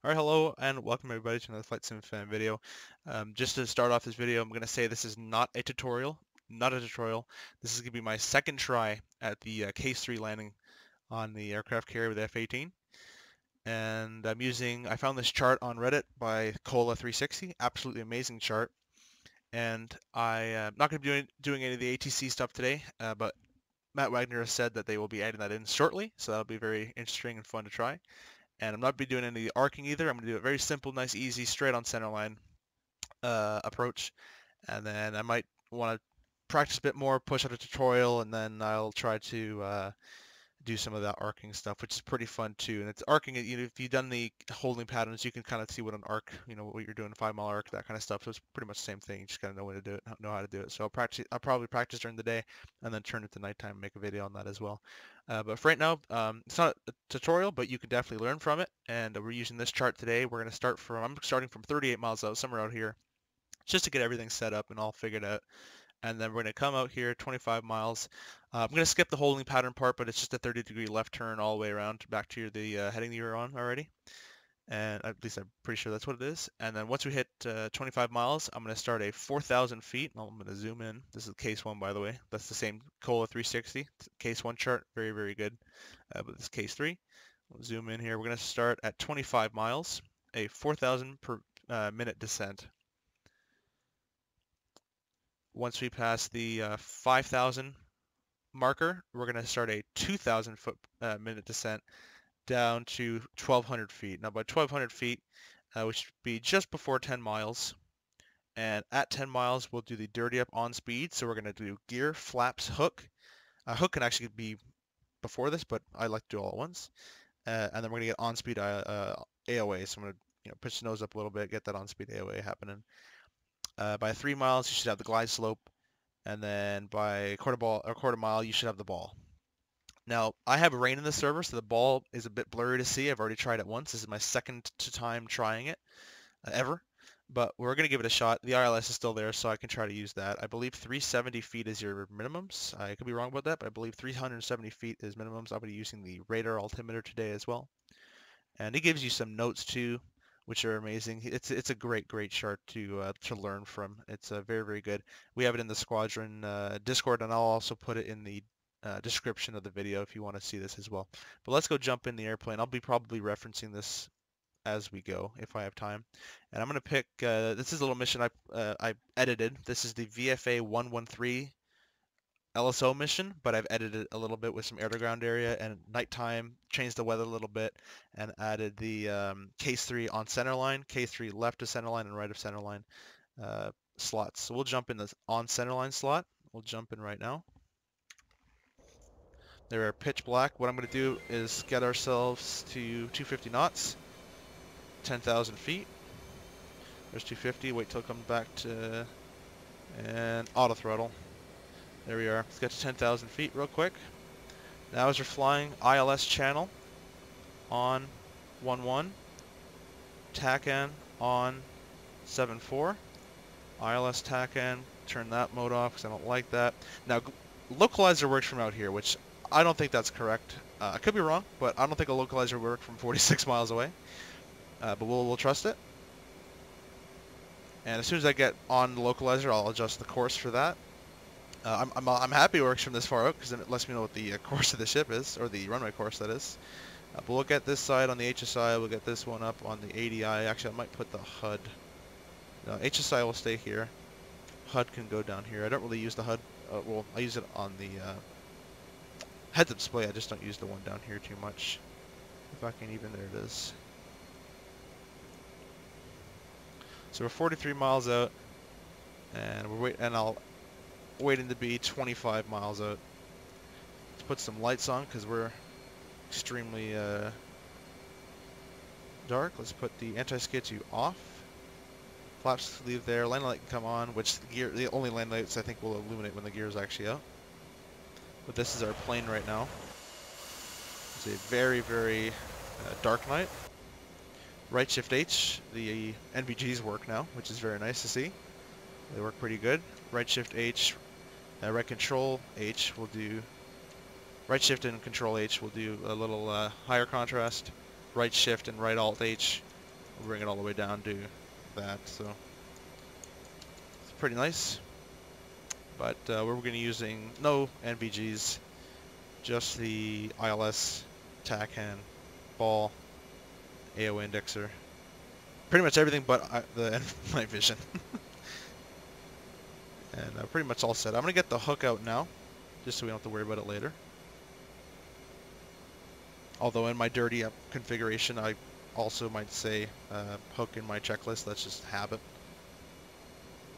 Alright, hello and welcome everybody to another Flight Sim fan video. Just to start off this video, I'm going to say this is not a tutorial. Not a tutorial. This is going to be my second try at the Case 3 landing on the aircraft carrier with F-18. And I found this chart on Reddit by Cola360. Absolutely amazing chart. And I am not going to be doing any of the ATC stuff today, but Matt Wagner has said that they will be adding that in shortly, so that'll be very interesting and fun to try. And I'm not be doing any of the arcing either. I'm going to do a very simple, nice, easy, straight on center line approach. And then I might want to practice a bit more, push out a tutorial, and then I'll try to do some of that arcing stuff, which is pretty fun too. And it's arcing, if you've done the holding patterns, you can kind of see what an arc, what you're doing, a 5 mile arc, that kind of stuff. So it's pretty much the same thing. You just gotta know when to do it, know how to do it. So I'll probably practice during the day and then turn it to nighttime and make a video on that as well. But for right now, it's not a tutorial, but you can definitely learn from it. And we're using this chart today. I'm starting from 38 miles out, somewhere out here, just to get everything set up and all figured out. And then we're going to come out here 25 miles. I'm going to skip the holding pattern part, but it's just a 30-degree left turn all the way around back to the heading that you're on already. And at least I'm pretty sure that's what it is. And then once we hit 25 miles, I'm going to start a 4,000 feet. I'm going to zoom in. This is case 1, by the way. That's the same Cola 360. Case 1 chart. Very, very good. But this is case 3. We'll zoom in here. We're going to start at 25 miles, a 4,000 per minute descent. Once we pass the 5,000 marker, we're going to start a 2,000 foot minute descent down to 1,200 feet. Now by 1,200 feet, we should be just before 10 miles. And at 10 miles, we'll do the dirty up on speed. So we're going to do gear, flaps, hook. Hook can actually be before this, but I like to do all at once. And then we're going to get on speed AOA. So I'm going to push the nose up a little bit, get that on speed AOA happening. By 3 miles, you should have the glide slope, and then by quarter mile, you should have the ball. Now, I have rain in the server, so the ball is a bit blurry to see. I've already tried it once. This is my second time trying it ever, but we're going to give it a shot. The ILS is still there, so I can try to use that. I believe 370 feet is your minimums. I could be wrong about that, but I believe 370 feet is minimums. I'll be using the radar altimeter today as well. And it gives you some notes too, which are amazing. It's a great chart to learn from. It's very, very good. We have it in the squadron Discord, and I'll also put it in the description of the video if you want to see this as well. But let's go jump in the airplane. I'll be probably referencing this as we go if I have time. And I'm going to pick, this is a little mission I edited. This is the VFA 113 LSO mission, but I've edited it a little bit with some air-to-ground area and nighttime, changed the weather a little bit, and added the case 3 on center line, case 3 left of center line and right of center line slots. So we'll jump in the on center line slot. We'll jump in right now. They're pitch black. What I'm going to do is get ourselves to 250 knots, 10,000 feet. There's 250. Wait till it comes back to, and auto throttle. There we are. Let's get to 10,000 feet real quick. Now as we're flying, ILS channel on 11, TACAN on 74, ILS TACAN, turn that mode off because I don't like that. Now localizer works from out here, which I don't think that's correct. I could be wrong, but I don't think a localizer works from 46 miles away. But we'll trust it. And as soon as I get on the localizer, I'll adjust the course for that. I'm happy it works from this far out because then it lets me know what the course of the ship is, or the runway course that is. But we'll get this side on the HSI, we'll get this one up on the ADI. Actually, I might put the HUD. No, HSI will stay here. HUD can go down here. I don't really use the HUD. Well, I use it on the heads-up display. I just don't use the one down here too much. If I can even, there it is. So we're 43 miles out, and I'll waiting to be 25 miles out. Let's put some lights on because we're extremely dark. Let's put the anti-skid to off. Flaps leave there. Landing light can come on, which the only landing lights I think will illuminate when the gear is actually out. But this is our plane right now. It's a very, very dark night. Right shift H, the NVGs work now, which is very nice to see. They work pretty good. Right shift H, right control H will do, right shift and control H will do a little higher contrast. Right shift and right alt H We'll bring it all the way down to that, so it's pretty nice. But we're going to be using no NVGs, just the ILS, tack hand, ball, AO indexer. Pretty much everything but the night vision. And pretty much all set. I'm going to get the hook out now, just so we don't have to worry about it later. Although in my dirty up configuration, I also might say hook in my checklist. That's just habit.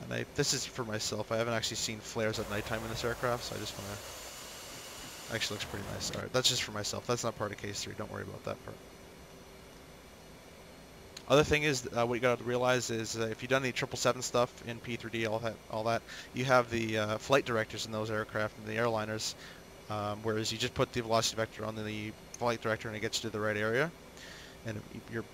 And this is for myself. I haven't actually seen flares at nighttime in this aircraft, so I just want to... Actually looks pretty nice. Alright, that's just for myself. That's not part of case 3. Don't worry about that part. Other thing is, what you got to realize is if you've done any 777 stuff in P3D, all that, you have the flight directors in those aircraft and the airliners, whereas you just put the velocity vector on the flight director and it gets you to the right area, and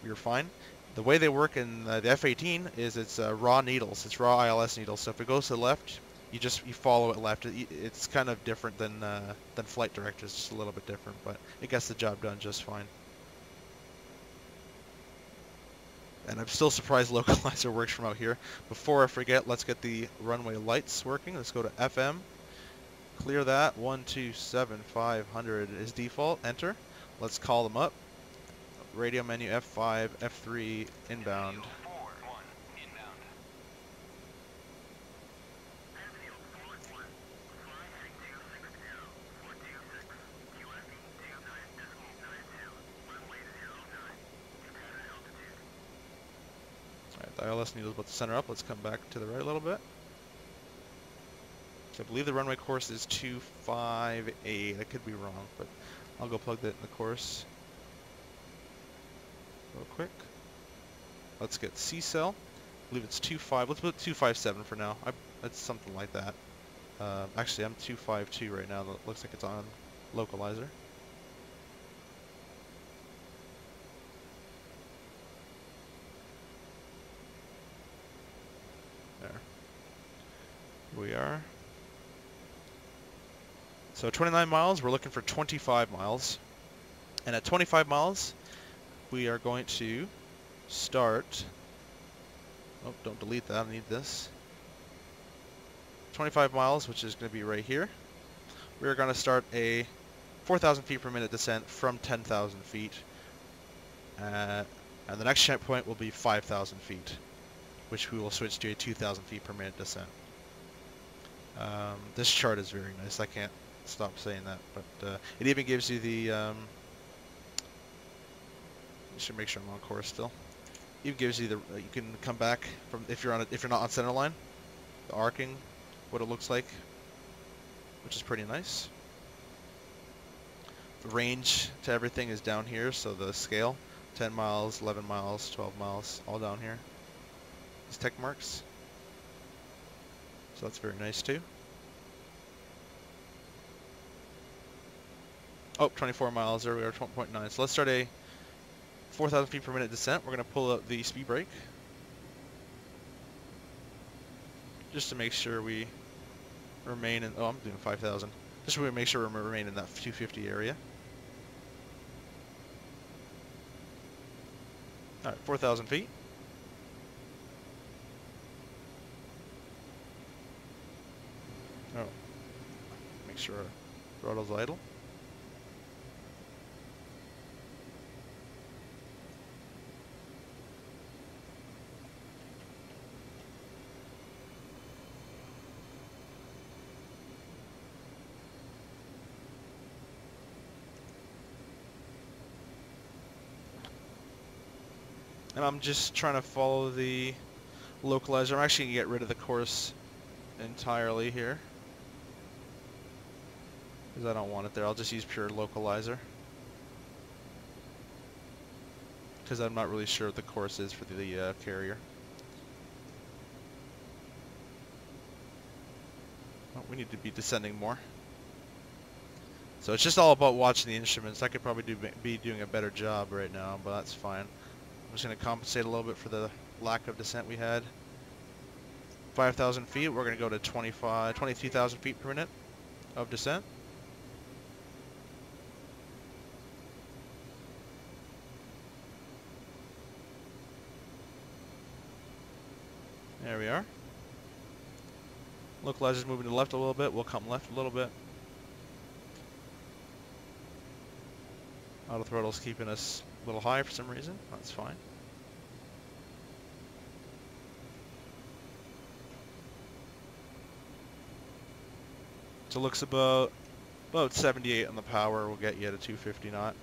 you're fine. The way they work in the F-18 is it's raw needles, it's raw ILS needles. So if it goes to the left, you follow it left. It's kind of different than flight directors, just a little bit different, but it gets the job done just fine. And I'm still surprised localizer works from out here. Before I forget, let's get the runway lights working. Let's go to FM. Clear that. 127,500 is default. Enter. Let's call them up. Radio menu F5, F3, inbound. The ILS needle is about to center up. Let's come back to the right a little bit. So I believe the runway course is 258. I could be wrong, but I'll go plug that in the course real quick. Let's get C-cell. I believe it's 25. Let's put 257 for now. It's something like that. Actually, I'm 252 right now. That looks like it's on localizer. We are. So 29 miles, we're looking for 25 miles. And at 25 miles, we are going to start... Oh, don't delete that, I need this. 25 miles, which is going to be right here. We're going to start a 4,000 feet per minute descent from 10,000 feet. And the next checkpoint will be 5,000 feet, which we will switch to a 2,000 feet per minute descent. This chart is very nice. I can't stop saying that, but it even gives you the. I should make sure I'm on course still. It gives you the. You can come back from if you're not on center line, the arcing, what it looks like, which is pretty nice. The range to everything is down here, so the scale, 10 miles, 11 miles, 12 miles, all down here. These tech marks. So that's very nice too. Oh, 24 miles, there we are, 12.9. So let's start a 4,000 feet per minute descent. We're going to pull out the speed brake, just to make sure we remain in, oh, I'm doing 5,000. Just so we make sure we remain in that 250 area. Alright, 4,000 feet. Oh, make sure our throttle's idle. And I'm just trying to follow the localizer. I'm actually going to get rid of the course entirely here, because I don't want it there. I'll just use pure localizer, because I'm not really sure what the course is for the carrier. Oh, we need to be descending more. So it's just all about watching the instruments. I could probably be doing a better job right now, but that's fine. I'm just going to compensate a little bit for the lack of descent we had. 5,000 feet, we're going to go to 22,000 feet per minute of descent. There we are. Localizer's moving to the left a little bit. We'll come left a little bit. Auto throttle's keeping us a little high for some reason. That's fine. So it looks about 78 on the power. We'll get you at a 250 knot.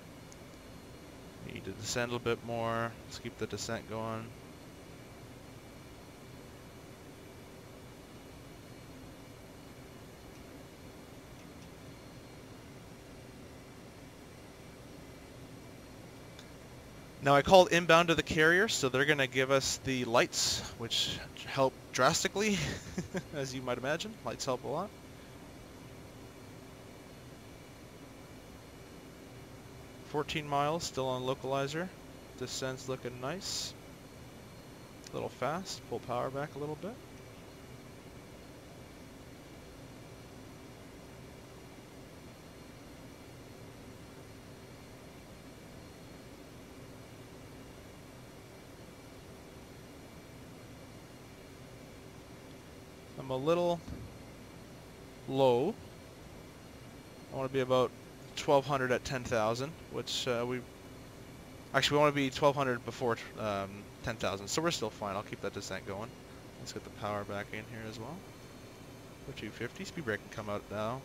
Need to descend a bit more. Let's keep the descent going. Now I called inbound to the carrier, so they're going to give us the lights, which help drastically, as you might imagine. Lights help a lot. $14 miles, still on localizer. Descent's looking nice. A little fast. Pull power back a little bit. I'm a little low. I want to be about 1200 at 10,000, which we want to be 1200 before 10,000, so we're still fine. I'll keep that descent going. Let's get the power back in here as well. For 250, speed brake can come out now.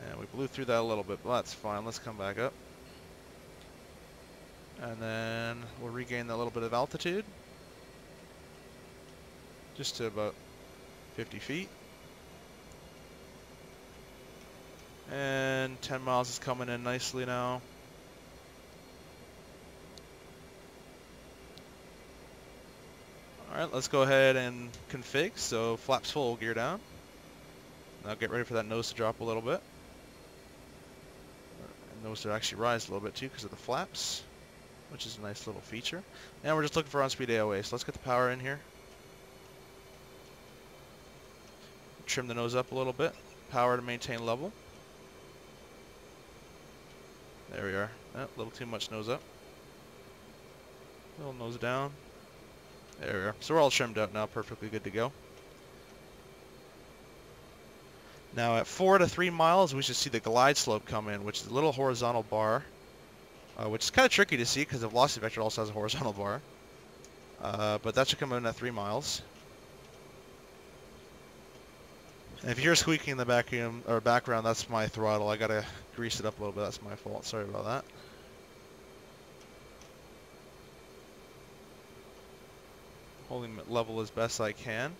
And we blew through that a little bit, but that's fine. Let's come back up. And then we'll regain that little bit of altitude. Just to about 50 feet. And 10 miles is coming in nicely now. Alright, let's go ahead and config. So flaps full, gear down. Now get ready for that nose to drop a little bit. And nose to actually rise a little bit too because of the flaps, which is a nice little feature. And we're just looking for on-speed AOA, so let's get the power in here. Trim the nose up a little bit. Power to maintain level. There we are. Oh, a little too much nose up. A little nose down. There we are. So we're all trimmed out now, perfectly good to go. Now at 4 to 3 miles, we should see the glide slope come in, which is a little horizontal bar, which is kind of tricky to see because the velocity vector also has a horizontal bar. But that should come in at 3 miles. And if you hear squeaking in the background, that's my throttle. I gotta grease it up a little bit. That's my fault. Sorry about that. Holding level as best I can.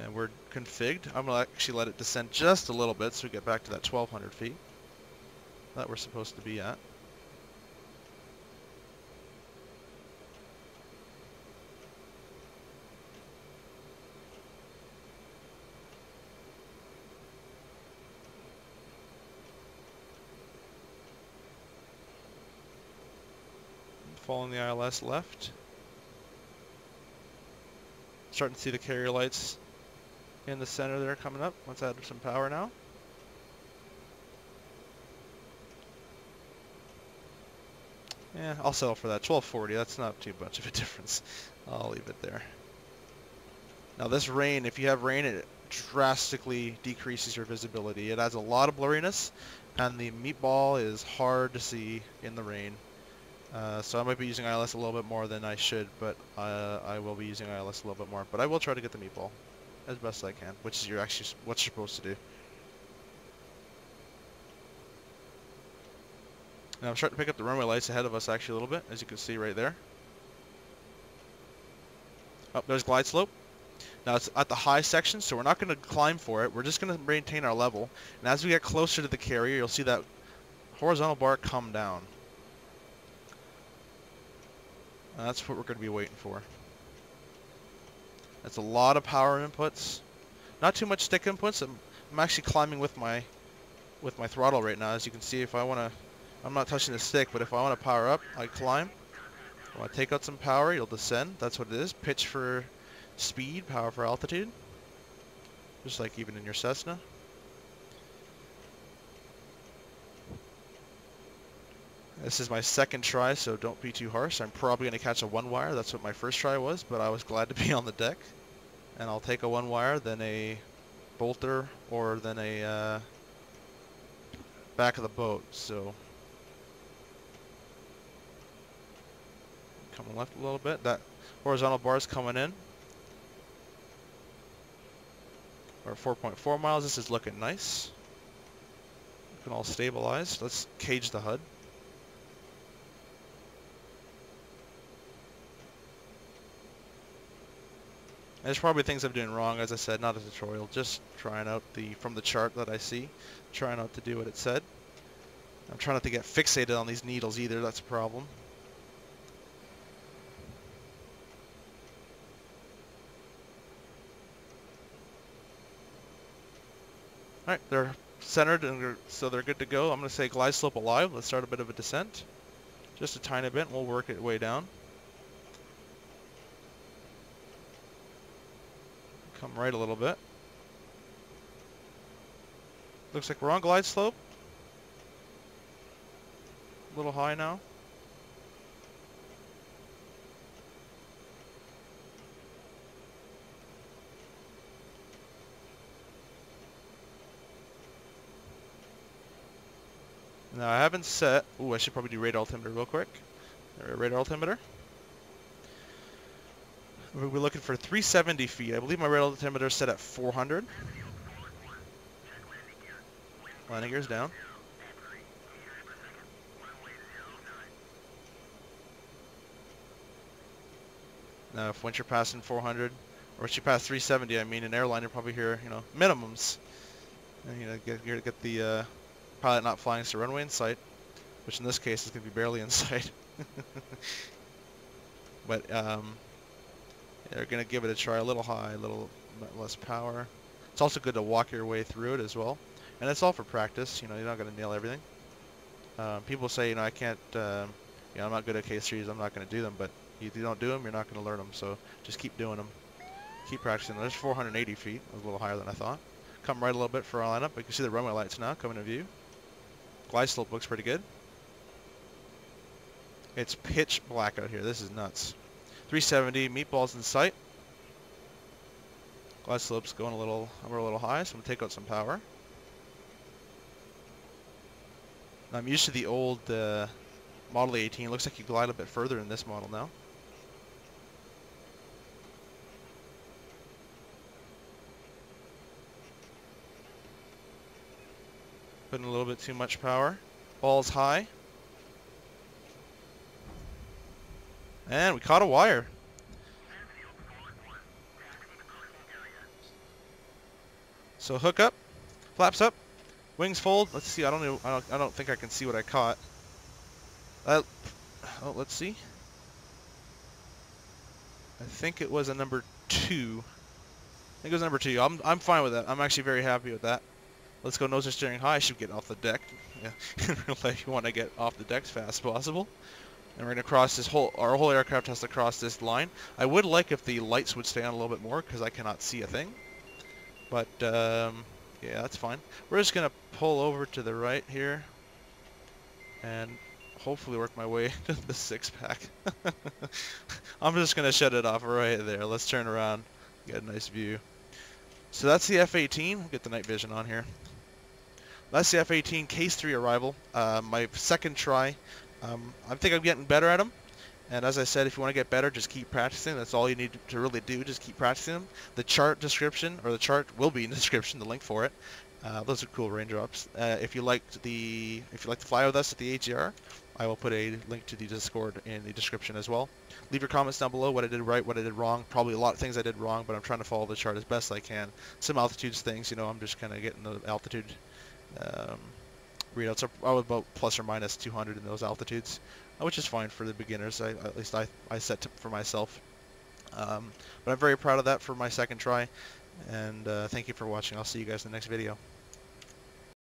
And we're configured. I'm gonna actually let it descend just a little bit so we get back to that 1,200 feet that we're supposed to be at. Following the ILS left. Starting to see the carrier lights in the center there coming up. Let's add some power now. Yeah, I'll settle for that. 1240, that's not too much of a difference. I'll leave it there. Now this rain, if you have rain, it drastically decreases your visibility. It adds a lot of blurriness, and the meatball is hard to see in the rain. So I might be using ILS a little bit more than I should, but I will be using ILS a little bit more. But I will try to get the meatball as best I can, which is what you're supposed to do. Now I'm starting to pick up the runway lights ahead of us actually a little bit, as you can see right there. Oh, there's glide slope. Now it's at the high section, so we're not going to climb for it. We're just going to maintain our level. And as we get closer to the carrier, you'll see that horizontal bar come down. That's what we're going to be waiting for. That's a lot of power inputs. Not too much stick inputs. I'm actually climbing with my throttle right now. As you can see, if I want to, I'm not touching the stick, but if I want to power up, I climb. If I want to take out some power, you'll descend. That's what it is. Pitch for speed, power for altitude. Just like even in your Cessna. This is my second try, so don't be too harsh. I'm probably going to catch a one wire. That's what my first try was, but I was glad to be on the deck. And I'll take a one wire, then a bolter, or then a back of the boat. So coming left a little bit. That horizontal bar is coming in. We're at 4.4 miles. This is looking nice. Looking all stabilized. Let's cage the HUD. There's probably things I'm doing wrong, as I said, not a tutorial, just trying out from the chart that I see, trying out to do what it said. I'm trying not to get fixated on these needles either, that's a problem. Alright, they're centered, and so they're good to go. I'm going to say glide slope alive. Let's start a bit of a descent. Just a tiny bit, and we'll work it way down. Come right a little bit. Looks like we're on glide slope. A little high now. Now I haven't set. Ooh, I should probably do radar altimeter real quick. Radar altimeter. We're looking for 370 feet. I believe my radar altimeter is set at 400. Landing gear's down. Now, if once you're passing 400, or once you pass 370, I mean, an airline, you're probably here, you know, minimums. And, you know, get the pilot not flying us to runway in sight, which in this case is going to be barely in sight. But they're going to give it a try, a little high, a little less power. It's also good to walk your way through it as well. And it's all for practice, you know, you're not going to nail everything. People say, you know, I can't, you know, I'm not good at K3s, I'm not going to do them, but if you don't do them, you're not going to learn them, so just keep doing them. Keep practicing. There's 480 feet, that was a little higher than I thought. Come right a little bit for our lineup. You can see the runway lights now coming into view. Glide slope looks pretty good. It's pitch black out here, this is nuts. 370, meatballs in sight. Glide slope's going a little high, so I'm going to take out some power. I'm used to the old Model 18. Looks like you glide a bit further in this model now. Putting a little bit too much power. Balls high. And we caught a wire. So hook up, flaps up, wings fold. Let's see. I don't think I can see what I caught. Oh, let's see. I think it was a number 2. I think it was number 2. I'm fine with that. I'm actually very happy with that. Let's go nose and steering high. I should get off the deck. Yeah, in real life, you want to get off the deck as fast as possible. And we're going to cross this our whole aircraft has to cross this line. I would like if the lights would stay on a little bit more because I cannot see a thing. But, yeah, that's fine. We're just going to pull over to the right here. And hopefully work my way to the 6-pack. I'm just going to shut it off right there. Let's turn around. Get a nice view. So that's the F-18. We'll get the night vision on here. That's the F-18 Case 3 arrival. My second try. I think I'm getting better at them. And as I said, if you want to get better, just keep practicing. That's all you need to really do. Just keep practicing them. The chart description, or the chart will be in the description, the link for it. Those are cool raindrops. If you like to fly with us at the AGR, I will put a link to the Discord in the description as well. Leave your comments down below, what I did right, what I did wrong. Probably a lot of things I did wrong, but I'm trying to follow the chart as best I can. Some altitudes things, you know, I'm just kind of getting the altitude readouts are about plus or minus 200 in those altitudes, which is fine for the beginners. At least I set for myself. But I'm very proud of that for my second try. And thank you for watching. I'll see you guys in the next video.